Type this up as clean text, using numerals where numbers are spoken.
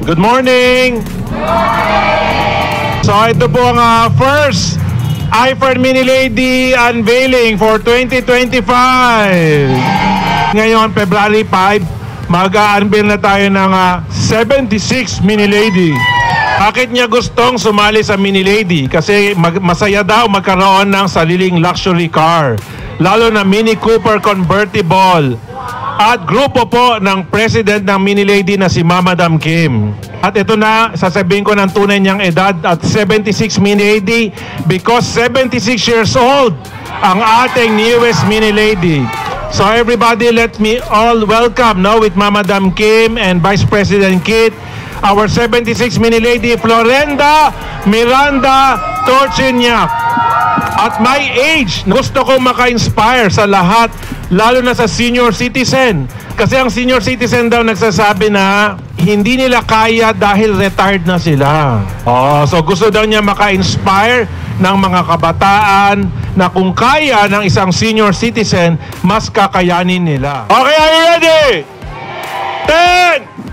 Good morning! So ito po ang first iPhone Mini Lady unveiling for 2025. Ngayon, February 5, mag-unveil na tayo ng 76 Mini Lady. Bakit niya gustong sumali sa Mini Lady? Kasi masaya daw magkaroon ng sariling luxury car, lalo na Mini Cooper convertible. At grupo po ng president ng Mini Lady na si Madam Kim. At ito na, sasabihin ko ng tunay niyang edad at 76 Mini Lady because 76 years old ang ating newest Mini Lady. So everybody, let me all welcome now with Madam Kim and Vice President Kit, our 76 Mini Lady Florenda Miranda Torchiniak. At my age, gusto ko maka-inspire sa lahat, lalo na sa senior citizen. Kasi ang senior citizen daw nagsasabi na hindi nila kaya dahil retired na sila. So gusto daw niya maka-inspire ng mga kabataan na kung kaya ng isang senior citizen, mas kakayanin nila. Okay, are you ready? 10,